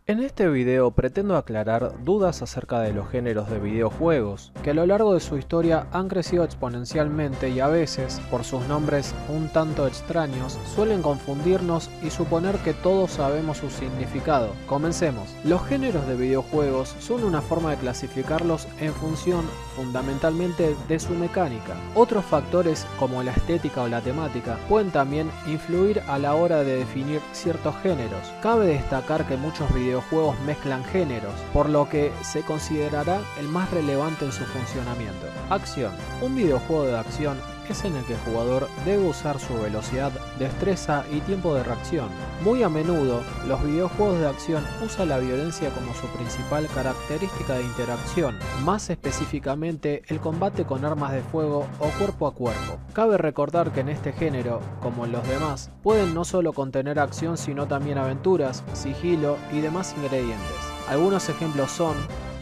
En este video pretendo aclarar dudas acerca de los géneros de videojuegos, que a lo largo de su historia han crecido exponencialmente y a veces, por sus nombres un tanto extraños, suelen confundirnos y suponer que todos sabemos su significado. Comencemos. Los géneros de videojuegos son una forma de clasificarlos en función, fundamentalmente, de su mecánica. Otros factores, como la estética o la temática, pueden también influir a la hora de definir ciertos géneros. Cabe destacar que muchos videojuegos mezclan géneros, por lo que se considerará el más relevante en su funcionamiento. Acción. Un videojuego de acción es en el que el jugador debe usar su velocidad, destreza y tiempo de reacción. Muy a menudo, los videojuegos de acción usan la violencia como su principal característica de interacción, más específicamente el combate con armas de fuego o cuerpo a cuerpo. Cabe recordar que en este género, como en los demás, pueden no solo contener acción sino también aventuras, sigilo y demás ingredientes. Algunos ejemplos son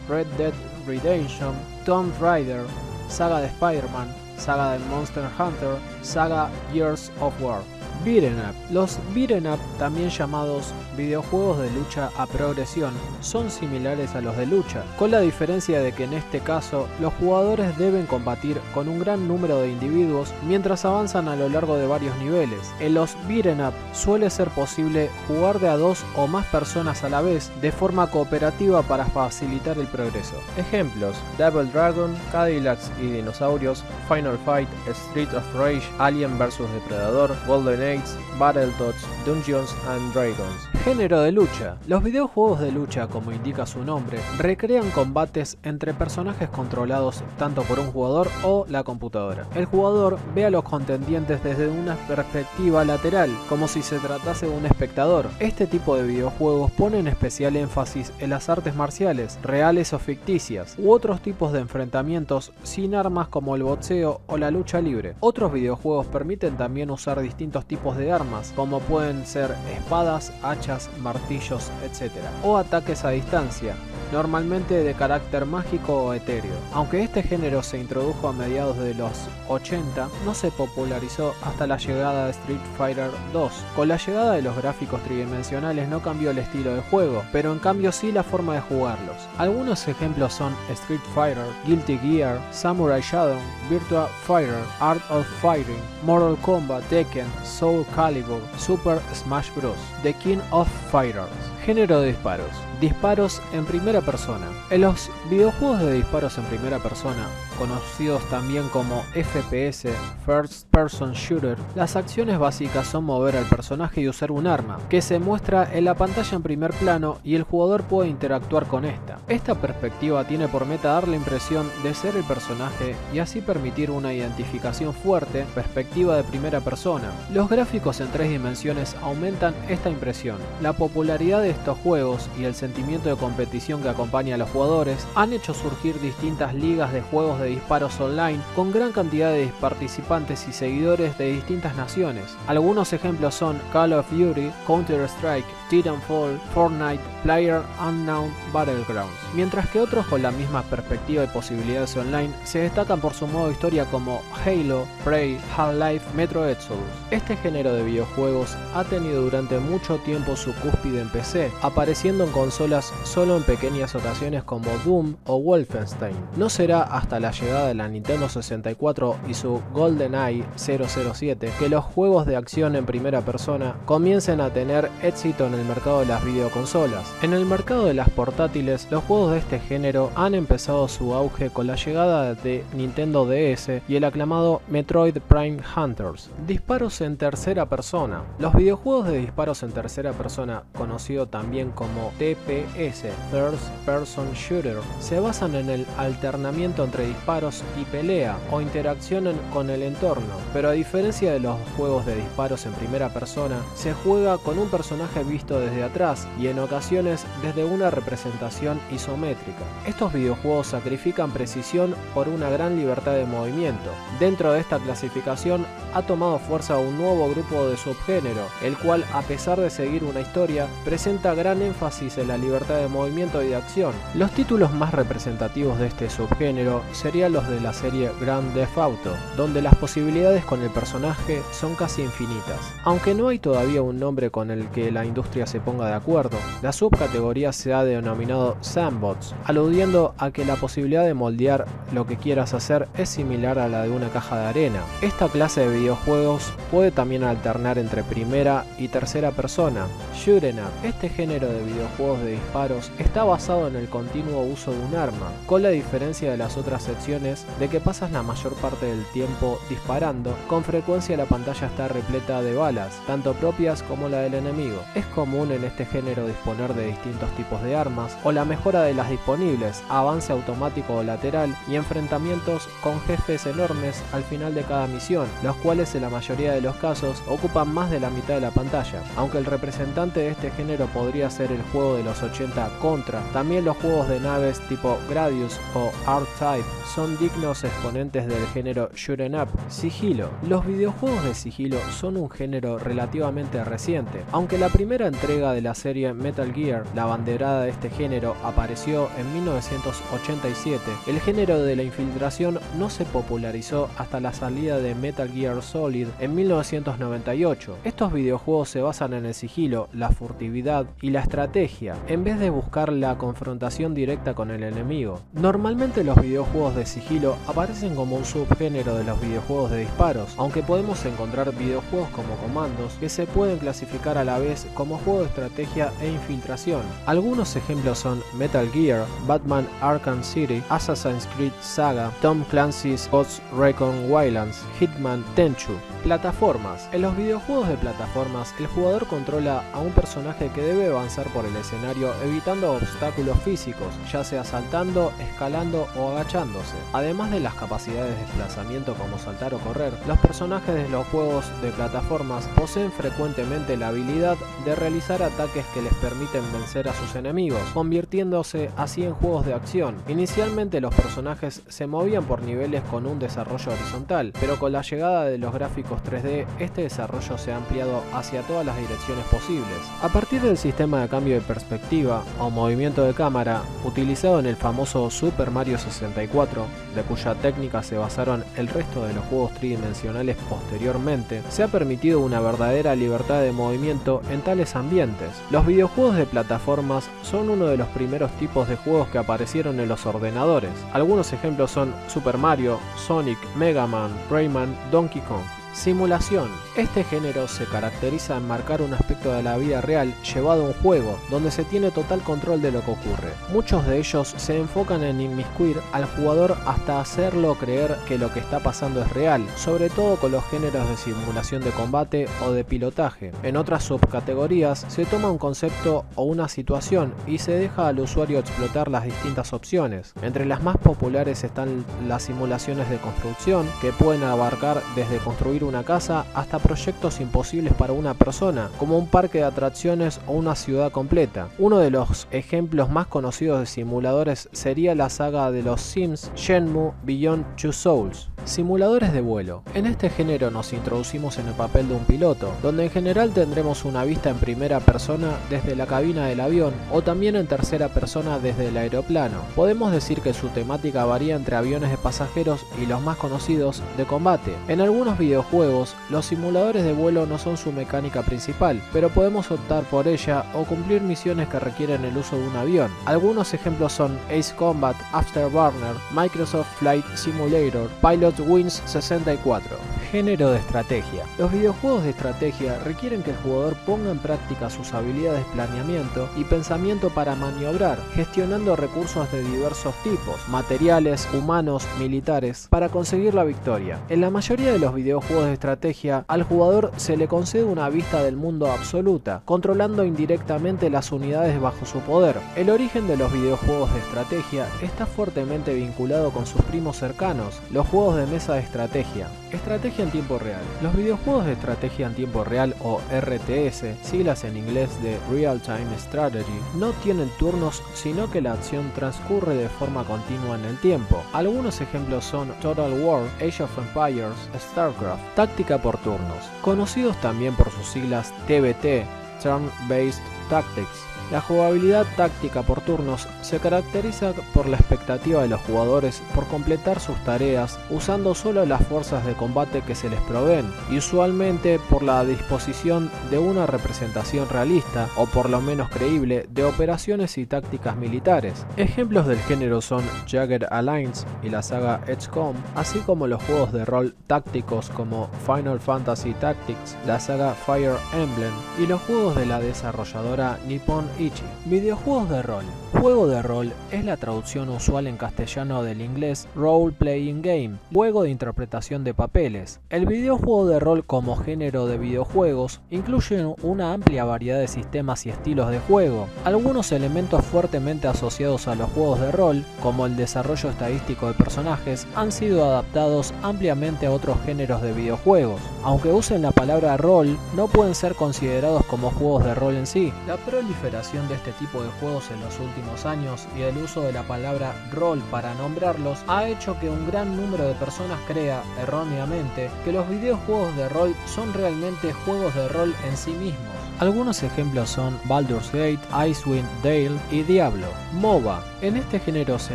Red Dead Redemption, Tomb Raider, saga de Spider-Man, saga de Monster Hunter, saga Gears of War. Beat'em up. Los beat'em up, también llamados videojuegos de lucha a progresión, son similares a los de lucha, con la diferencia de que en este caso los jugadores deben combatir con un gran número de individuos mientras avanzan a lo largo de varios niveles. En los beat'em up suele ser posible jugar de a dos o más personas a la vez de forma cooperativa para facilitar el progreso. Ejemplos: Double Dragon, Cadillacs y Dinosaurios, Final Fight, Street of Rage, Alien vs Depredador, Golden Age, Battletoads, Dungeons and Dragons. Género de lucha. Los videojuegos de lucha, como indica su nombre, recrean combates entre personajes controlados tanto por un jugador o la computadora. El jugador ve a los contendientes desde una perspectiva lateral, como si se tratase de un espectador. Este tipo de videojuegos pone en especial énfasis en las artes marciales, reales o ficticias, u otros tipos de enfrentamientos sin armas como el boxeo o la lucha libre. Otros videojuegos permiten también usar distintos tipos de armas, como pueden ser espadas, hachas, martillos, etc. o ataques a distancia, normalmente de carácter mágico o etéreo. Aunque este género se introdujo a mediados de los 80, no se popularizó hasta la llegada de Street Fighter 2. Con la llegada de los gráficos tridimensionales no cambió el estilo de juego, pero en cambio sí la forma de jugarlos. Algunos ejemplos son Street Fighter, Guilty Gear, Samurai Shodown, Virtua Fighter, Art of Fighting, Mortal Kombat, Tekken, Soul Calibur, Super Smash Bros. The King of Fighters. Género de disparos. Disparos en primera persona. En los videojuegos de disparos en primera persona, conocidos también como FPS, First Person Shooter, las acciones básicas son mover al personaje y usar un arma, que se muestra en la pantalla en primer plano y el jugador puede interactuar con esta. Esta perspectiva tiene por meta dar la impresión de ser el personaje y así permitir una identificación fuerte, perspectiva de primera persona. Los gráficos en 3 dimensiones aumentan esta impresión. La popularidad de estos juegos y el sentimiento de competición que acompaña a los jugadores han hecho surgir distintas ligas de juegos de disparos online con gran cantidad de participantes y seguidores de distintas naciones. Algunos ejemplos son Call of Duty, Counter-Strike, Titanfall, Fortnite, PlayerUnknown Battlegrounds, mientras que otros con la misma perspectiva y posibilidades online se destacan por su modo historia como Halo, Prey, Half-Life, Metro Exodus. Este género de videojuegos ha tenido durante mucho tiempo su cúspide en PC, apareciendo en consolas solo en pequeñas ocasiones como Doom o Wolfenstein. No será hasta la llegada de la Nintendo 64 y su GoldenEye 007 que los juegos de acción en primera persona comiencen a tener éxito en el mercado de las videoconsolas. En el mercado de las portátiles, los juegos de este género han empezado su auge con la llegada de Nintendo DS y el aclamado Metroid Prime Hunters. Disparos en tercera persona. Los videojuegos de disparos en tercera persona, conocido también como TPS, First Person Shooter, se basan en el alternamiento entre disparos y pelea o interacción con el entorno, pero a diferencia de los juegos de disparos en primera persona, se juega con un personaje visto desde atrás y en ocasiones desde una representación isométrica. Estos videojuegos sacrifican precisión por una gran libertad de movimiento. Dentro de esta clasificación ha tomado fuerza un nuevo grupo de subgénero, el cual, a pesar de seguir una historia, presenta presenta gran énfasis en la libertad de movimiento y de acción. Los títulos más representativos de este subgénero serían los de la serie Grand Theft Auto, donde las posibilidades con el personaje son casi infinitas. Aunque no hay todavía un nombre con el que la industria se ponga de acuerdo, la subcategoría se ha denominado Sandbox, aludiendo a que la posibilidad de moldear lo que quieras hacer es similar a la de una caja de arena. Esta clase de videojuegos puede también alternar entre primera y tercera persona. Shoot'em up. Este género de videojuegos de disparos está basado en el continuo uso de un arma, con la diferencia de las otras secciones de que pasas la mayor parte del tiempo disparando. Con frecuencia la pantalla está repleta de balas, tanto propias como la del enemigo. Es común en este género disponer de distintos tipos de armas o la mejora de las disponibles, avance automático o lateral y enfrentamientos con jefes enormes al final de cada misión, los cuales en la mayoría de los casos ocupan más de la mitad de la pantalla. Aunque el representante de este género podría ser el juego de los 80 Contra, también los juegos de naves tipo Gradius o R-Type son dignos exponentes del género Shoot'em up. Sigilo. Los videojuegos de sigilo son un género relativamente reciente. Aunque la primera entrega de la serie Metal Gear, la abanderada de este género, apareció en 1987, el género de la infiltración no se popularizó hasta la salida de Metal Gear Solid en 1998. Estos videojuegos se basan en el sigilo, la furtividad y la estrategia, en vez de buscar la confrontación directa con el enemigo. Normalmente los videojuegos de sigilo aparecen como un subgénero de los videojuegos de disparos, aunque podemos encontrar videojuegos como Commandos que se pueden clasificar a la vez como juego de estrategia e infiltración. Algunos ejemplos son Metal Gear, Batman Arkham City, Assassin's Creed Saga, Tom Clancy's Ghost Recon Wildlands, Hitman Tenchu. Plataformas. En los videojuegos de plataformas, el jugador controla a un personaje que debe avanzar por el escenario evitando obstáculos físicos, ya sea saltando, escalando o agachándose. Además de las capacidades de desplazamiento como saltar o correr, los personajes de los juegos de plataformas poseen frecuentemente la habilidad de realizar ataques que les permiten vencer a sus enemigos, convirtiéndose así en juegos de acción. Inicialmente los personajes se movían por niveles con un desarrollo horizontal, pero con la llegada de los gráficos 3D, este desarrollo se ha ampliado hacia todas las direcciones posibles. A partir del sistema de cambio de perspectiva o movimiento de cámara utilizado en el famoso Super Mario 64, de cuya técnica se basaron el resto de los juegos tridimensionales posteriormente, se ha permitido una verdadera libertad de movimiento en tales ambientes. Los videojuegos de plataformas son uno de los primeros tipos de juegos que aparecieron en los ordenadores. Algunos ejemplos son Super Mario, Sonic, Mega Man, Rayman, Donkey Kong. Simulación. Este género se caracteriza en marcar un aspecto de la vida real llevado a un juego, donde se tiene total control de lo que ocurre. Muchos de ellos se enfocan en inmiscuir al jugador hasta hacerlo creer que lo que está pasando es real, sobre todo con los géneros de simulación de combate o de pilotaje. En otras subcategorías se toma un concepto o una situación y se deja al usuario explotar las distintas opciones. Entre las más populares están las simulaciones de construcción, que pueden abarcar desde construir una casa hasta proyectos imposibles para una persona, como un parque de atracciones o una ciudad completa. Uno de los ejemplos más conocidos de simuladores sería la saga de los Sims Shenmue Beyond Two Souls. Simuladores de vuelo. En este género nos introducimos en el papel de un piloto, donde en general tendremos una vista en primera persona desde la cabina del avión o también en tercera persona desde el aeroplano. Podemos decir que su temática varía entre aviones de pasajeros y los más conocidos de combate. En algunos videojuegos, los simuladores de vuelo no son su mecánica principal, pero podemos optar por ella o cumplir misiones que requieren el uso de un avión. Algunos ejemplos son Ace Combat, Afterburner, Microsoft Flight Simulator, Pilot Wings 64. Género de estrategia. Los videojuegos de estrategia requieren que el jugador ponga en práctica sus habilidades de planeamiento y pensamiento para maniobrar, gestionando recursos de diversos tipos, materiales, humanos, militares, para conseguir la victoria. En la mayoría de los videojuegos de estrategia, al jugador se le concede una vista del mundo absoluta, controlando indirectamente las unidades bajo su poder. El origen de los videojuegos de estrategia está fuertemente vinculado con sus primos cercanos, los juegos de mesa de estrategia. Estrategia en tiempo real. Los videojuegos de estrategia en tiempo real o RTS, siglas en inglés de Real Time Strategy, no tienen turnos, sino que la acción transcurre de forma continua en el tiempo. Algunos ejemplos son Total War, Age of Empires, StarCraft. Táctica por turnos, conocidos también por sus siglas TBT, Turn-Based Tactics. La jugabilidad táctica por turnos se caracteriza por la expectativa de los jugadores por completar sus tareas usando solo las fuerzas de combate que se les proveen, y usualmente por la disposición de una representación realista, o por lo menos creíble, de operaciones y tácticas militares. Ejemplos del género son Jagged Alliance y la saga XCOM, así como los juegos de rol tácticos como Final Fantasy Tactics, la saga Fire Emblem y los juegos de la desarrolladora Nippon Ichi. Videojuegos de rol. Juego de rol es la traducción usual en castellano del inglés Role Playing Game, juego de interpretación de papeles. El videojuego de rol como género de videojuegos incluye una amplia variedad de sistemas y estilos de juego. Algunos elementos fuertemente asociados a los juegos de rol, como el desarrollo estadístico de personajes, han sido adaptados ampliamente a otros géneros de videojuegos. Aunque usen la palabra rol, no pueden ser considerados como juegos de rol en sí. La proliferación de este tipo de juegos en los últimos años y el uso de la palabra rol para nombrarlos ha hecho que un gran número de personas crea, erróneamente, que los videojuegos de rol son realmente juegos de rol en sí mismos. Algunos ejemplos son Baldur's Gate, Icewind Dale y Diablo. MOBA. En este género se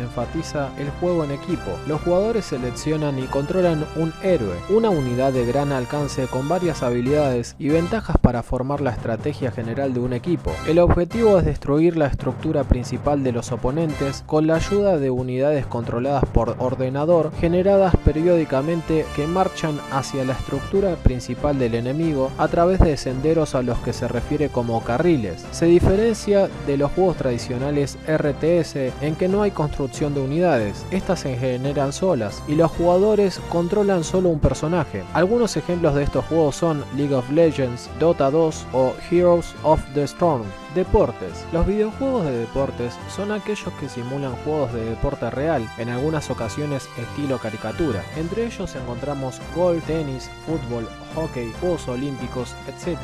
enfatiza el juego en equipo. Los jugadores seleccionan y controlan un héroe, una unidad de gran alcance con varias habilidades y ventajas para formar la estrategia general de un equipo. El objetivo es destruir la estructura principal de los oponentes con la ayuda de unidades controladas por ordenador generadas periódicamente que marchan hacia la estructura principal del enemigo a través de senderos a los que se refiere como carriles. Se diferencia de los juegos tradicionales RTS en que no hay construcción de unidades, estas se generan solas y los jugadores controlan solo un personaje. Algunos ejemplos de estos juegos son League of Legends, Dota 2 o Heroes of the Storm. Deportes. Los videojuegos de deportes son aquellos que simulan juegos de deporte real, en algunas ocasiones estilo caricatura. Entre ellos encontramos golf, tenis, fútbol, hockey, Juegos Olímpicos, etc.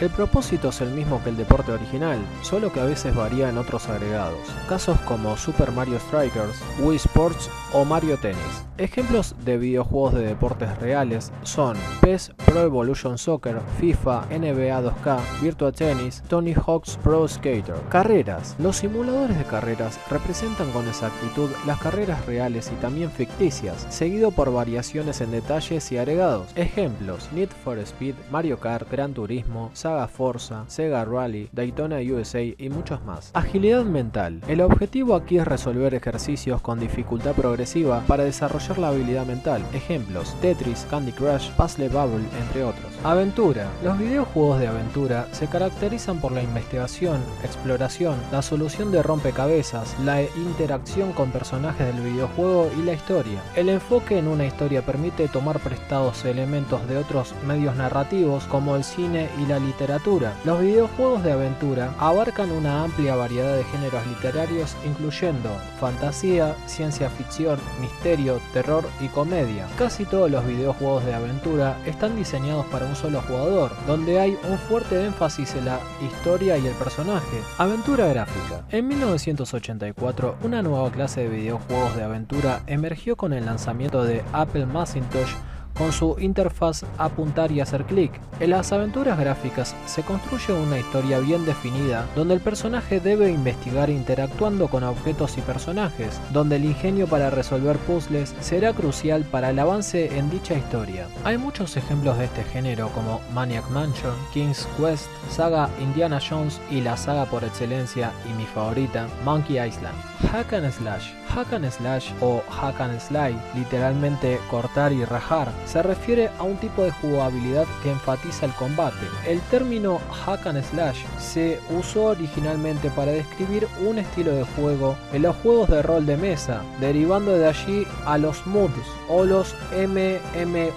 El propósito es el mismo que el deporte original, solo que a veces varía en otros agregados. Casos como Super Mario Strikers, Wii Sports o Mario Tennis. Ejemplos de videojuegos de deportes reales son PES Pro Evolution Soccer, FIFA, NBA 2K, Virtua Tennis, Tony Hawk's Pro Skater. Carreras. Los simuladores de carreras representan con exactitud las carreras reales y también ficticias, seguido por variaciones en detalles y agregados. Ejemplos: Need for Speed, Mario Kart, Gran Turismo, Saga Forza, Sega Rally, Daytona USA y muchos más. Agilidad mental. El objetivo aquí es resolver ejercicios con dificultad progresiva para desarrollar la habilidad mental. Ejemplos: Tetris, Candy Crush, Puzzle Bubble, entre otros. Aventura. Los videojuegos de aventura se caracterizan por la investigación, exploración, la solución de rompecabezas, la interacción con personajes del videojuego y la historia. El enfoque en una historia permite tomar prestados elementos de otros medios narrativos como el cine y la literatura. Los videojuegos de aventura abarcan una amplia variedad de géneros literarios incluyendo fantasía, ciencia ficción, misterio, terror y comedia. Casi todos los videojuegos de aventura están diseñados para un solo jugador, donde hay un fuerte énfasis en la historia y el personaje. Aventura gráfica. En 1984, una nueva clase de videojuegos de aventura emergió con el lanzamiento de Apple Macintosh con su interfaz apuntar y hacer clic. En las aventuras gráficas se construye una historia bien definida, donde el personaje debe investigar interactuando con objetos y personajes, donde el ingenio para resolver puzzles será crucial para el avance en dicha historia. Hay muchos ejemplos de este género como Maniac Mansion, King's Quest, saga Indiana Jones y la saga por excelencia y mi favorita, Monkey Island. Hack and Slash. Hack and Slash o Hack and Slide, literalmente cortar y rajar, se refiere a un tipo de jugabilidad que enfatiza el combate. El término Hack and Slash se usó originalmente para describir un estilo de juego en los juegos de rol de mesa, derivando de allí a los MUDs o los MMORPG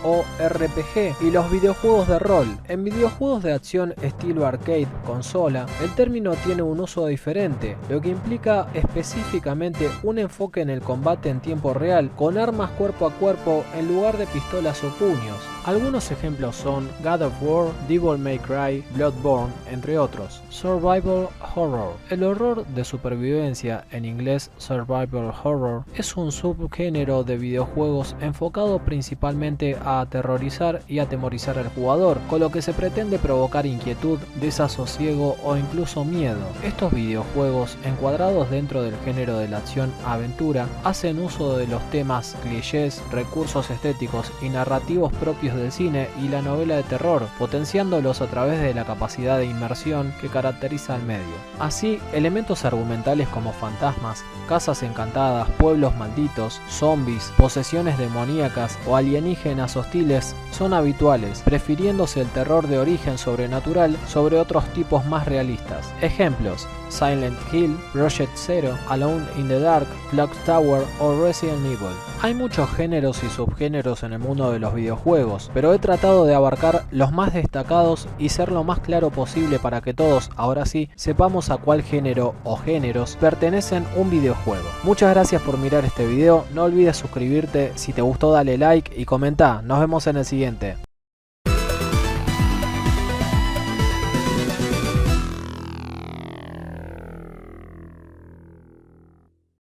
y los videojuegos de rol. En videojuegos de acción estilo arcade, consola, el término tiene un uso diferente, lo que implica específicamente un enfoque en el combate en tiempo real, con armas cuerpo a cuerpo en lugar de pistolas espadas o puños. Algunos ejemplos son God of War, Devil May Cry, Bloodborne, entre otros. Survival Horror. El horror de supervivencia, en inglés Survival Horror, es un subgénero de videojuegos enfocado principalmente a aterrorizar y atemorizar al jugador, con lo que se pretende provocar inquietud, desasosiego o incluso miedo. Estos videojuegos, encuadrados dentro del género de la acción-aventura, hacen uso de los temas, clichés, recursos estéticos y narrativos propios del cine y la novela de terror, potenciándolos a través de la capacidad de inmersión que caracteriza al medio. Así, elementos argumentales como fantasmas, casas encantadas, pueblos malditos, zombies, posesiones demoníacas o alienígenas hostiles son habituales, prefiriéndose el terror de origen sobrenatural sobre otros tipos más realistas. Ejemplos: Silent Hill, Project Zero, Alone in the Dark, Clock Tower o Resident Evil. Hay muchos géneros y subgéneros en el mundo de los videojuegos, pero he tratado de abarcar los más destacados y ser lo más claro posible para que todos, ahora sí, sepamos a cuál género o géneros pertenecen un videojuego. Muchas gracias por mirar este video, no olvides suscribirte, si te gustó dale like y comenta. Nos vemos en el siguiente.